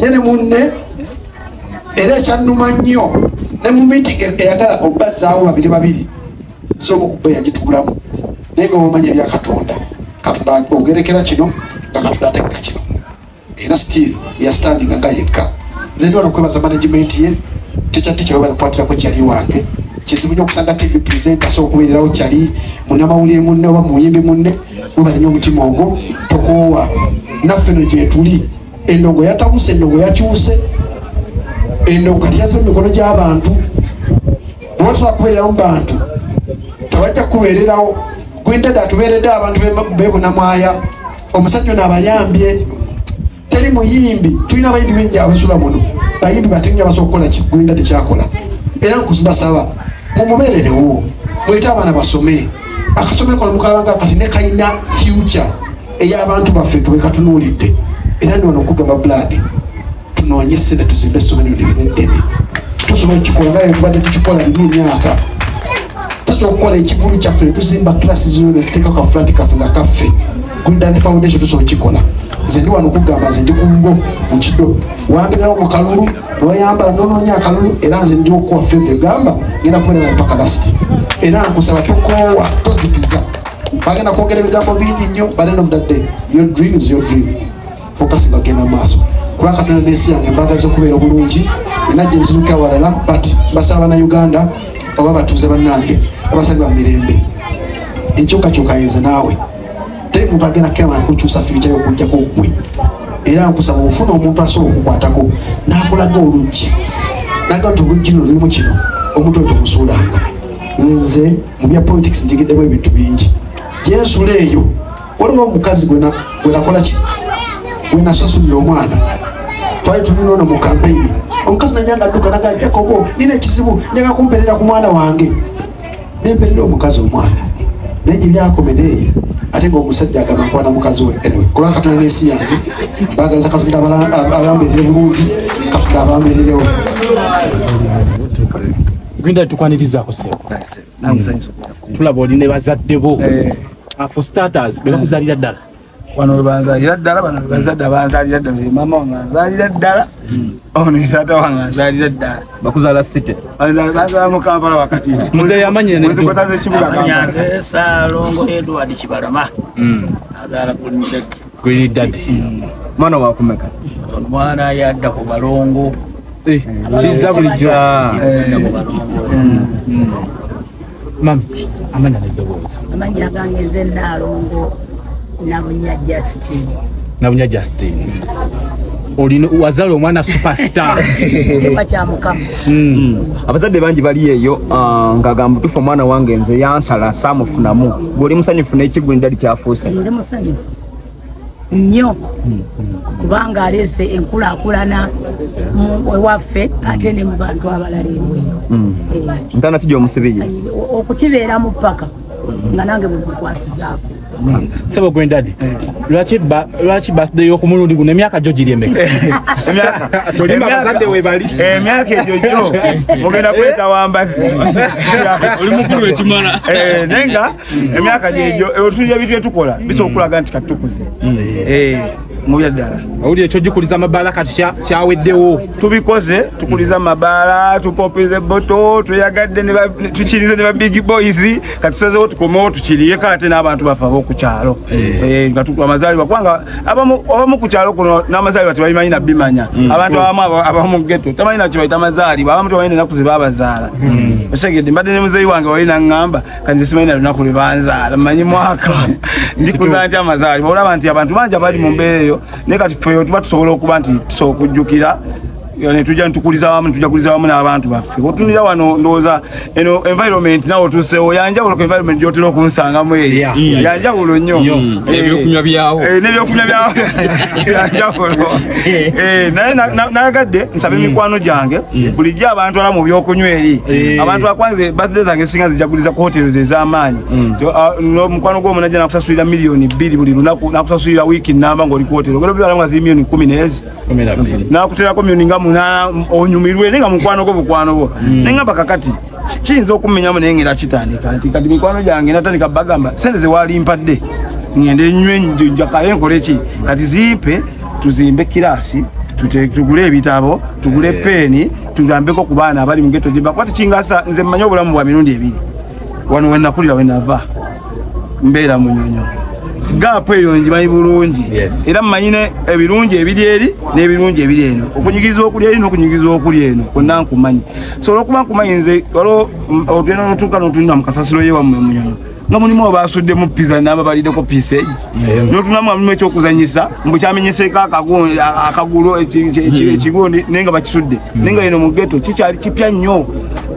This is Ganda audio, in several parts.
yene munne era ekyannuma nnyo ne mu meeting eyagala obbazaawo babiri z'omu kubba yagituulamu naye nga omanya ebya Katonda ogerekera kino nga Katonda ategeka kino era still yastandinga nga yekka nze ndi wano okwebaza management ye tekyadde kyawe balakwatirako kyali wange kizibu nnyo okusanga TV presenter so okubeererawo kyali munnamawulire munne oba muyimbi munne webalina omutima ogwo tokoowa naffe no gye tuli endongo yatabuse endongo yakyuse endongo kati yazze mu mikono gy'abantu bwotula kubeererawo mu bantu tewajja kubeererawo gwindada atubeeredde abantu beebunamwaya omusajja ono abayambye teri muyimbi tulina abayimbi bengi abasula muno bayimbi batinyo abasobola okukola gwindada kyakola era nkubasaba mumubeererewo mulete abaana basome akasomero kono mukalabanga kati ne kalina future ey'abantu baffe twekatunuulidde era ndi wano okugamba blood tunoonye ssente tuzimbe essomero eddene tusobola ekikola nga tubadde tukikola n'emyaka tusobola okukola ekivulu kyaffe tuzimba klasi zino tuteeka kafulati kaffe nga kaffe Green Foundation tusobola okikola nze ndi wano okugamba nze ndi kungo mu kido wambirawo mu kalulu newayambala nonoonya akalulu era nze ndi okuwa feve gamba ngenda kubeera naye paka lasiti era nkusaba tokoowa tozikiza bagenda kwogera ebigambo bingi nnyo but end of that day your dream is your dream focus bagenda maaso kula Katonda n'ensi yange mbagaliza okubeera obulungi era gye nziruka walala but mbasaba bannayuganda oba batuuze bannange abasabye bamirembe enkyukakyuka yenze naawe teri muntu agenda kema kukyusa future y'okujjako gwe era nkusaba ofuna omuntu asobola okukwatako n'akulaga oluggi naga nti oluggi luno lulimu kino omuntu oyo tomusuulanga nze mu bya politics njigiddemu ebintu bingi gyensula eyo waliwo omukazi gwe nakola ki gwe nasasulira omwana twali tulina ono mu campaign omukazi najanga adduka naga Jacobo nina ekizibu njaga kumperera ku mwana wange nemperera omukazi omwana naye gye byakomera eyo ate ng'omusajja agamba nkwana mukazi we anyway kulwa Katonda n'ensi yange mbagaliza Katonda abalamberere bulungi Katonda abambererewo Gwinda tukwanirizaako sebo tulaba olina bazadde bo for starters bebakuzaalira ddala wano banzaalira ddala bano bazadde banzaalira ddala mama wange anzaalira ddala ono taata wange anzaalira ddala bakuzaala site bazaala mu Kampala wakati muzeeyi amanya mwezikotaza ekibuga Kampala Saalongo Edward Kibalama azaala Green Daddy mwana wakumeka omwana yadda ku balongo kiza bulijjo mami amanya neddobozi amanya gange nze Naalongo Nabunya Justin olina wazaala omwana superstar kitiibwa kya Mukama abazadde bangi bali eyo ng'agamba tufa omwana wange nze yansala saamufunamu gw'oli musanyufu n'ekiguli ndali kyafuuse ndi musanyufu nnyo kubanga aleese enkulaakulana ewaffe ate ne mu bantu abalala ebweyo ntana kijja omusibiye okukibeeramu paka nga nange bwe bukwasizaako Sebo Green Daddy lwaki birthday y'okumulundi guno emyaka gyo giri emeka tolimba bazadde we bali emyaka egyo gyo mugenda kweta wambazi oli mukulu ekimala naye nga emyaka gyegyo otulira ebintu byetukola bisobola okulaga nti katukuze mubya ddala owulira ekyo gikuliza amabaala kati kyaweddewo tubikoze tukuliza amabaala tupopize boto tuyagadde tukirize ne ba big boys kati tusazeewo tukomewo tukiriye kate n'abantu bafe ab'okukyalo amazaalibwa kubanga abamu ku kyalo kuno n'amazaalibwa tebabimanyi nabbimanya abantu abamu ghetto tamanyi nakyo bayita amazaalibwa abamu tebamanyi nenaku ze baabazaala otegedde mbadde ne muzeeyi wange wali naŋŋamba kati nze simanyi na lunaku lwe banzaala mmanyi mwaka ndikuza nti amazaalibwa olaba nti abantu bangi abali mu mbeera eyo naye kati ffe tuba tusobola okuba nti tusobola okujjukira netujja ntukuliza wamu netujja kuliza wamu n'abantu baffe otunira wano ndowooza eno environment nawe otuseewo yanjawulo ku environment gyotera okunsangamu eyo yanjawulo nnyo n'ebyokunywa byawo n'ebyokunywa byawo yanjawulo naye nayagadde nsaba emikwano gyange bulijjo abantu ala mu byokunywa eri abantu bakwanze birthday zange singa nzijaguliza ku hotels ez'amaanyi omukwano gw'omu najja nakusasulira miliyoni 2 buli lunaku nakusasulira wiiki nnamba ng'oli ku hotel ogenda bibala nga ziri miliyoni 10 n'ezi nakuteerako miliyoni nga onyumirwe nenga mukwano gwo bukwano bwo nengamba kakati kiyinza okumenyamu naye ngera kitandika nti kati mikwano gyange natandika bagamba sente ze walimpadde ngende nywe njakaye nkole ki kati zimpe tuzimbe kirasi tugule ebitabo tugule peni tugambeko ku baana abali mu ghetto gye bakwati kingasa nze mmanyi obulamu bwa mirundi ebiri wano we nakulira we nava mbeera Munyonyo gaapo eyo njimanyi bulungi era mmanyine ebirungi ebiri eri n'ebirungi ebiri eno okunyigiza okuli eri n'okunyigiza okuli eno kwonna nkumanyi so olwokuba nkumanyi nze waliwo otugenda n'otuuka n'otunula mu kasasiro yewammwe Munyonyo nga mulimu obasuddemu pizza n'ababaliddeko piisa egi n'otunamu amulimu ekyokuzanyisa mbu kyamenyeseeko akagulu ekigundi naye nga bakisudde naye nga eno mu ghetto kikyali kipya nnyo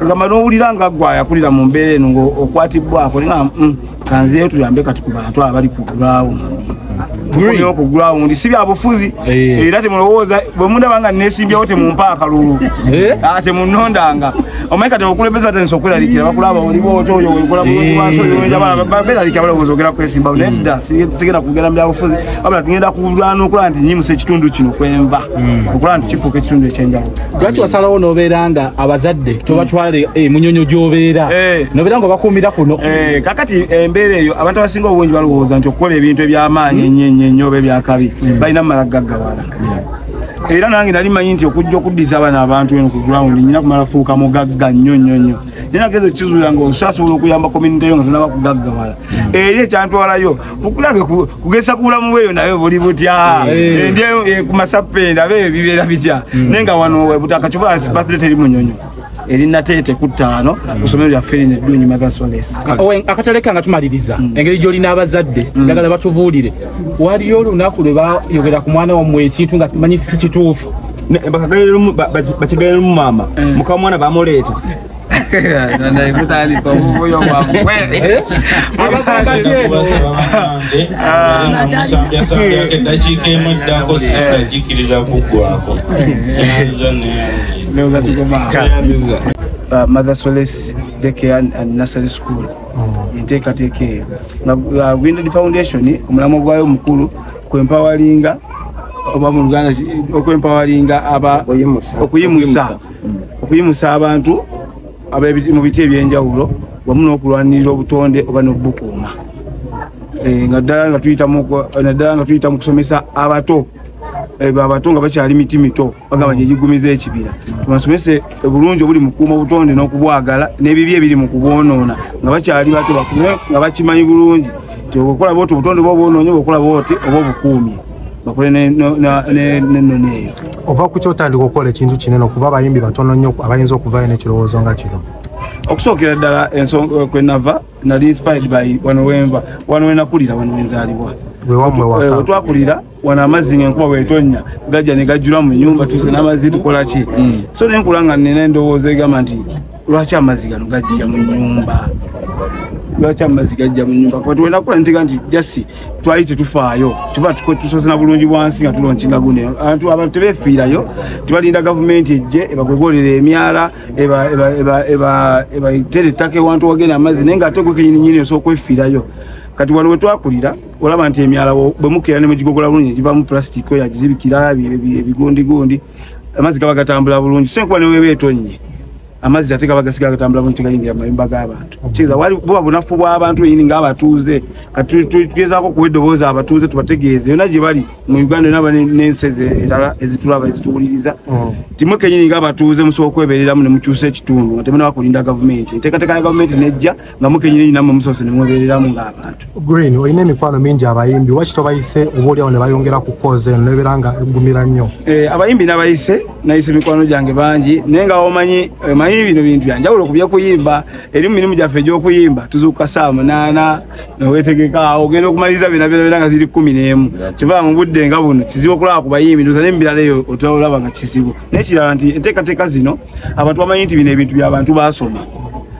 agamba n'owulira nga ggwe ayakulira mu mbeera eno ng'okwatibbwako nga kanzeyo tuyambe kati ku bantu abali ku ground tukomyewo ku ground si bya bufuzi era temulowooza bwe mundaba nga nesimbyewo temumpa akalulu temunnondanga omanyi kati okulembeza batanisa okweraliikira bakulaba oliwo otoyo wekola bulungi wansi beraliikira balowooza ogera kwesimba nedda sigenda kugenda mu bya bufuzi wabula tugenda kulwana okulaba nti nyimusa ekitundu kino kwenva okulaba nti kifuuka ekitundu ekyenjawulo lwaki wasalawo n'obeera nga abazadde tobatwale Munyonyo gy'obeera n'obeera nga obakuumira kuno kakati embeera eyo abantu abasinga obungi balowooza nti okukola ebintu eby'amaanyi ennyo oba ebyakabi balina mumala gaggawala era nange nali manyi nti okujja okuddiza abaana abantu eno ku ground nyina kumala fuuka mugagga nnyo nageza ekizuula nga osasobola okuyamba community yo nga tonaba kugaggawala eri ekyantwalayo okulange kugesa ku bulamu bweyo nayo buli butya ndi ku masapenda beyo bibeera bitya naye nga wano butaka kifuba birthday teri Munyonyo erina tete ku 5 kusomero lya Ferine Ddunyi Mother Solace akataleka nga tumaliriza engeri gy'olina abazadde njagala batubuulire waliyo olunaku lwe bayogera ku mwana wammwe ekintu nga manyi si kituufu bakigaire mu maama muka mwana bamuleeta Mother Solace Daycare and Nursery School enteekateeka eyo nga Gwindad Foundation omulamu gwayo omukulu kwempawalinga oba mu Luganda okwempawalinga okuyimusa abantu mu biti ebyenjawulo wamu n'okulwanirira obutonde oba n'obukuuma nga ddala nga tuyita mu kusomesa abato abato nga bakyali miti mito bagamba gyegigumiza ekibira tubasomese bulungi obuli mu kuuma obutonde n'okubwagala n'ebibi ebiri mu kubwonoona nga bakyali bato bakume nga bakimanyi bulungi nti obukola booti obutonde oba obwonoonye obukola booti oba obukuumi bakole n'ennono eyo ova ku kyotandika okukola ekintu kinene okuba abayimbi batono nnyo abayinza okuvaayo n'ekirowoozo nga kino okusookera ddala ensonga kwenava nali inspired by wano wenakulira wano wenzaalibwa wetwakulira wano amazzi ng'enkuba bwetonnya gajja ne gajjula mu nnyumba tuse n'amazzi tukola ki so nenkula nga nina endowooza egamba nti lwaki amazzi gano gajja mu nnyumba kati wenakula ntega nti jasi twali tetufaayo kiba tusosena bulungi bwansi nga tulonkinga guno abantu tebefiirayo tebalinda gavumenti ejje ebagwegolera emyala ebatere ettaka ewantu wagenda amazzi naye nga ate gwe kenyininyini osobola okwefiirayo kati wano wetwakulira olaba nti emyala bwe mukeera ne mugigogola bulungi givamu plastic oyo agizibikira ebigondigondi amazzi gaba gatambula bulungi so enkuba neweeba etonnye amazzi ate gaba gasigala gatambula bulungi tegayingira mu mayumba g'abantu kiriza wali buba bunafu bw'abantu enyini ng'abatuuze kati tugezaako okuwa eddoboozi abatuuze tubategeeze yonna gye bali mu Uganda naba n'ensi endala ezitulaba ezituwuliriza timwe kenyini ng'abatuuze musobola okwebereramu ne mukyusa ekitundu nga temunaba kulinda gavumenti enteekateeka ya gavumenti nejja nga mukenyini nammwe musoose ne mwebereramu ng'abantu Green olina emikwano mingi abayimbi waki tobayise oba oliawo ne bayongera ku koozi eno nebeera nga eggumira nnyo abayimbi nayise mikwano gyange bangi naye nga omanyi bino bintu byanjawulo ku byokuyimba eri mu mirimu gyaffe egy'okuyimba tuzuuka saa 8 neweetegeka ogenda okumaliriza byona nga ziri 11 kiva mu budde nga buno kizibu okulaba ku bayimbi ndoza n'ebirala eyo otolaba nga kizibu naye kirala nti enteekateeka zino abantu bamanyi nti bino ebintu by'abantu basoma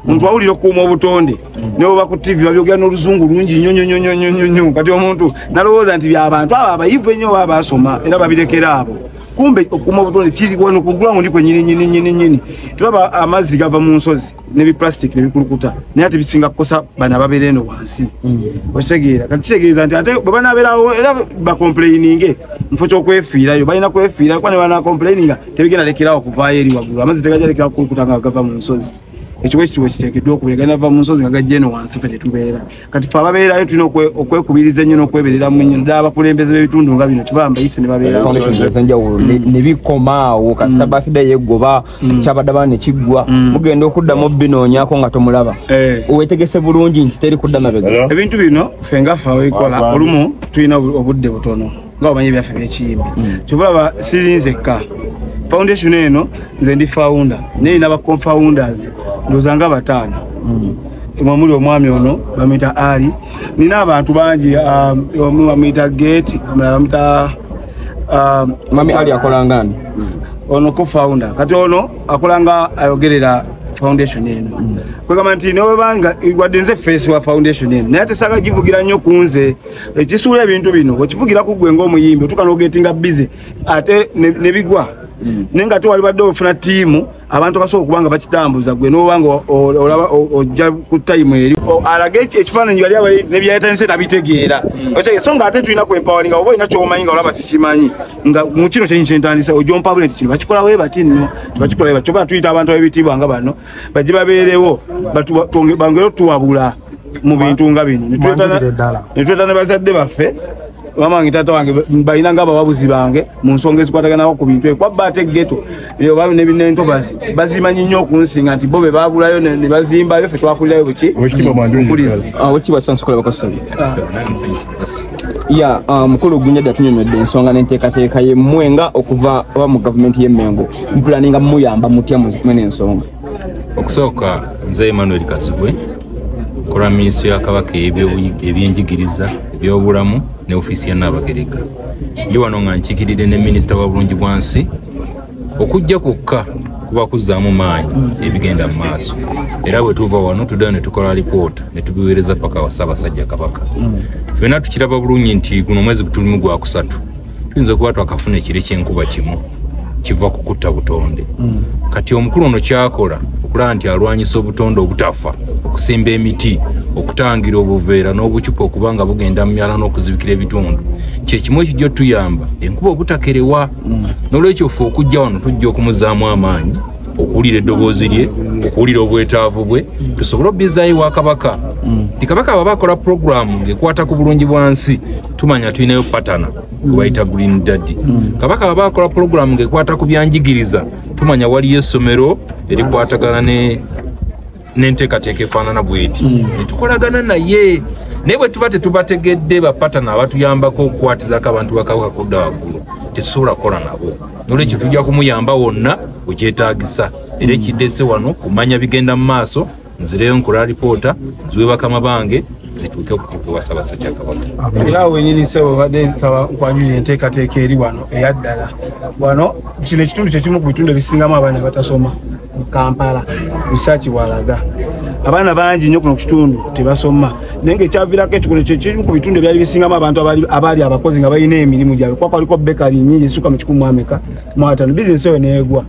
omuntu awulira okukuuma obutonde ne bwoba ku TV babyogera n'oluzungu lungi nnyo kati omuntu nalowooza nti by'abantu abo abayivu ennyo baba basoma era babirekera abo kumbe okuuma obutonde kiri wano ku ground ndi kwennyini tulaba amazzi gava mu nsozi n'ebiplastic nebikulukuta naye ate bisinga kukosa bana ababeera eno wansi okitegeera kati kitegeeza nti ate bwe banaabeerawo era bakomplaininge mufo ky'okwefiirayo balina kwefiira kuba ne banaakomplaininga tebigenda lekerawo kuvaayo eri waggulu amazzi tegajja lekera kukulukuta nga gava mu nsozi ekiwe ekituwe kiteekeddwa okubeera nava mu nsozi nga gajja eno wansi ffe tetubeera kati fe ababeerayo tulina okwekubiriza ennyo n'okweberera mu nnyo ddala abakulembeze b'ebitundu nga bino kiba mbayise ne babeerawo ez'enjawulo ne bikomaawo kasita birthday yegoba kyabadde abana ne kiggwa mugenda okuddamu binoonyaako nga tomulaba weetegese bulungi nti teri kudda mabega ebintu bino ffe nga ffe ababikola olumu tulina obudde butono nga omanyi ebyaffe by'ekiyimbi kyobulaba sirinzekka foundation eno nze ndi founder neyina ba co-founders ndowooza nga 5 omuli omwami ono bamuyita Ali nina abantu bangi omu bamuyita Gate bamuyita mami Ali akolangani ono co-founder kati ono akolanga ayogerera foundation eno kwegamba nti nobanga wadde nze face wa foundation eno naye tesaga givugira nnyo ku nze ekisuula ebintu bino wekivugira ku gwe ng'omuyimbi otuuka n'ogetinga busy ate ne bigwa nenga ate wali badde ofuna tiimu abantu basobola okubanga bakitambuza gwe n'obanga olaba ojja ku time eri alage ekifaananyi wali nebyayetanyise nabitegeera so nga ate tulina kwempawali nga oba olina kyomanyi nga olaba sikimanyi nga mu kino kyenyi kyentandisa ojompabule nti kino bakikola we bati nno tebakikola we bati kyoba tuyita abantu ab'ebitiibwa nga bano bajje babeerewo bangere tuwabula mu bintu nga bino netwetana bazadde baffe mama wange tata wange balina nga abawabuzi bange mu nsonga ezikwataganako ku bintu ekwabba ate ghetto oba n'entobazi bazimanyi nnyo okunsinga nti bo be baagulayo ne bazimbayo ffe twakulirayo buki wekitiibwa sansukola bakosabi ya mukulu Gunyadda tunyonyodde ensonga n'enteekateeka yemmwe nga okuva oba mu gavumenti y'Emmengo mpulaninga muyamba mutya mwene ensonga okusooka nze Emmanuel Kasibwe kola minisitule ya Kabaka ebyenjigiriza ebyobulamu ne ofisi ya Nnabagereka ndi wano nga nkiikirire ne minisita wa bulungi bwansi okujja kwokka kuba kuzzaamu maanyi ebigenda mu maaso era bwe tuva wano tuddayo ne tukola alipoota ne tubiweereza paka wa Ssaabasajja Kabaka ffenna tukiraba bulungi nti guno omwezi gutulimu gwa 3 tuyinza okuba twakafuna ekire ky'enkuba kimu kiva ku kutta butonde kati omukulu ono kyakola okulaba nti alwanyisa obutonde obutafa okusimba emiti okutangira obuveera n'obucupa okubanga bugenda mu myala n'okuzibikira ebitundu kyekimu ekijja tuyamba enkuba obutakerewa n'olwekyo ffe okujja wano tujja okumuzaamu amaanyi okuwulira eddoboozi lye okuwulira obwetaavu bwe tusobole obbizaayo wa Kabaka ti Kabaka baba akola puroguramu ng'ekwata ku bulungi bwansi tumanya tulinayo patana gwebayita Green Daddy Kabaka baba akola puroguramu ng'ekwata ku byanjigiriza tumanya waliyo essomero erikwatagana n'enteekateeka efaanana bweti netukolagana naye naye bwe tuba tetubategedde bapatana abatuyambako okukwatizako abantu bakabaka kudda waggulu tetusobola kukola nabo n'olwekyo tujja kumuyamba wonna wekyetaagisa era ekiddese wano kumanya bigenda mu maaso nzireyo nkola alipoota ziwe bakama bange zituuke okutuuka Ssaabasajja Kabaka era wenyini sebo badde nsaba nkwanyuya enteekateeka eri wano eyaddala wano kino ekitundu kyekimu ku bitundu ebisingamu abaana batasoma mu Kampala research bwalaga abaana bangi nnyo kuno ku kitundu tebasoma naye ng'ekyaviirako ekikuno kyekimu ku bitundu ebyali bisingamu abantu abaali abakozi nga balina emirimu gyabwe kuba kwaliko bekali nnyingi ezisuka mu 105 bizinesi eyo neegwa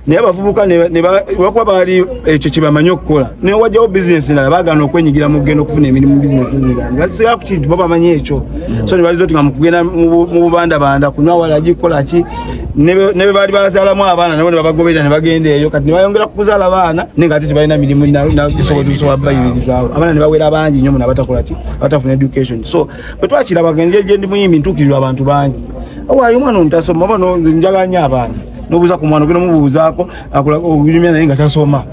naye abavubuka lwakuba baali ekyo kyebamanyi okukola naye wajjawo bizinesi endala baagana okwenyigira mu kugenda okufuna emirimu mu bizinesi ezindala basigala ku kintu bo bamanyi ekyo so ne baliza oti nga mu kugenda mu bubandabanda kunywa walagi kukola ki ne bwe baali bazaalamu abaana nabo ne babagoberera ne bagenda eyo kati ne bayongera kuzaala baana naye nga ate tebalina mirimu nabusobozi busobola bayibirizaawo abaana ne bawera bangi nnyo muna batakola ki batafuna education so bwe twakiraba gye ndi muyimbi ntuukirirwa abantu bangi waayo omwana omutasoma oba njagala nnyo abaana nobuuza ku mwana ogenda mubuuzaako obulimya naye nga tasoma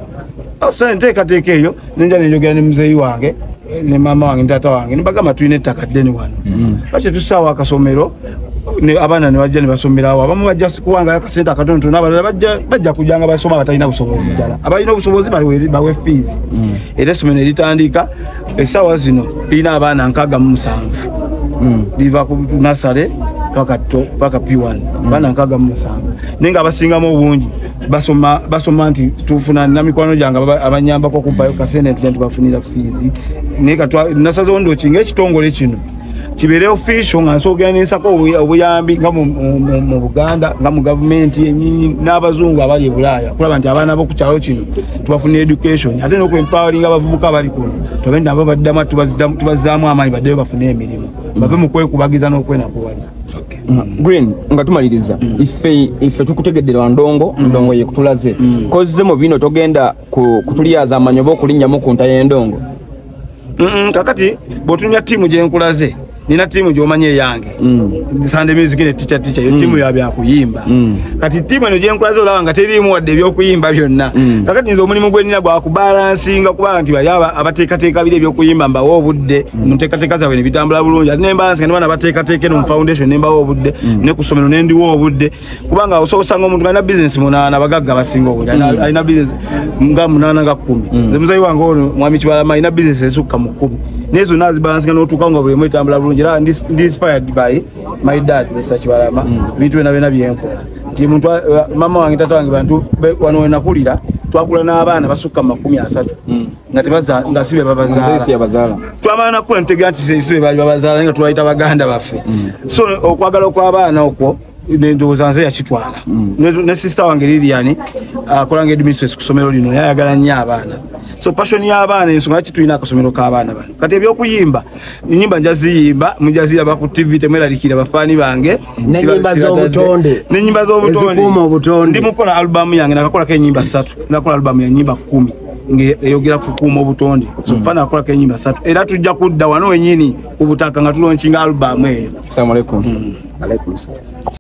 so enteekateeka eyo nenja nenjogera ne muzeeyi wange ne maama wange ne taata wange nebagamba tulina ettaka ddene wano lwaki tusaawo akasomero abaana ne bajja ne basomerawo abamu bajja kuwangayo akasente akatonotono abalala bajja kujjanga basoma batalina busobozi ddala abalina obusobozi bawe fees era essomero eritandika essaawa zino lirina abaana 67 liva ku nasale paka P1 bana nkaga musanga nenga abasingamu obungi basoma nti tufuna namikwano janga abanyamba ko kubayo kasene tujja tubafunira fees neka nasazo ndo kinga ekitongole kino kibere official nga nsogera n'ensako obuyambi nga mu Buganda nga mu government yennyini n'abazungu abali e Bulaaya kulaba nti abaana bo ku kyalo kino tubafuna education ate n'okwempowering abavubuka abali kuno tubende abo baddamu tubazzaamu amaanyi baddeyo bafune emirimu babe mu kwekubagiza n'okwenakuwaza. Green nga tumaliriza ife tukutegeddera ndongo ye kutulaze kozze mu bino togenda kutulyaza amanyobo okulinnyamu ku nta y'endongo. Kakati botunya timu gye nkulaze nina timu gy'omanye eyange Sunday Music ne teacher yo timu ya bya kuyimba kati timu eno gye nkulaze olaba nga teriimu wadde ebyokuyimba byonna kakati nze omulimu gwe nina gwa kubalansinga kuba nti bayaba abateekateeka bire ebyokuyimba mbawo obudde muteekateeka zaabwe ne bitambula bulungi ate ne mbalansinga ne bana bateekateeka no mu foundation ne mbawo obudde ne ku ssomero ne ndiwo obudde kubanga osanga omuntu alina business munaana bagagga basinga obudde alina business nga munaana nga 10 nze muzayi wange ono mwami Kibalama alina business esukka mu 10 nezo nazi balansinga n'otuuka nga buli mwetambula bulungi era inspired by my dad Mr. Kibalama bintu bena byenkola nti muntu mama wange tata wange bantu wano nakulira twakula n'abaana basukka 30 nga tebaza nga sibe babazaala twamala nakula ntegera nti sibe bali babazaala nga tubayita baganda baffe so okwagala okw'abaana okwo ndowooza nze yakitwala ne sister wange Lilian akola nga administration ku ssomero lino yayagala nnyo abaana so passion y'abaana ensonga lwaki tulina akasomero k'abaana bano kati ebyokuyimba ennyimba njaziyimba mujaziyamba ku TV temweralikira bafaani bange n'ennyimba z'obutonde ndi mukola album yange nakakolako ennyimba 3 nakola album ya nnyimba 10 ngeyogera ku kuuma obutonde so fana akolako ennyimba 3 era tujja kudda wano wennyini ku butaka nga tulonkinga album eyo. Assalamu alaikum. Alaikum salaam.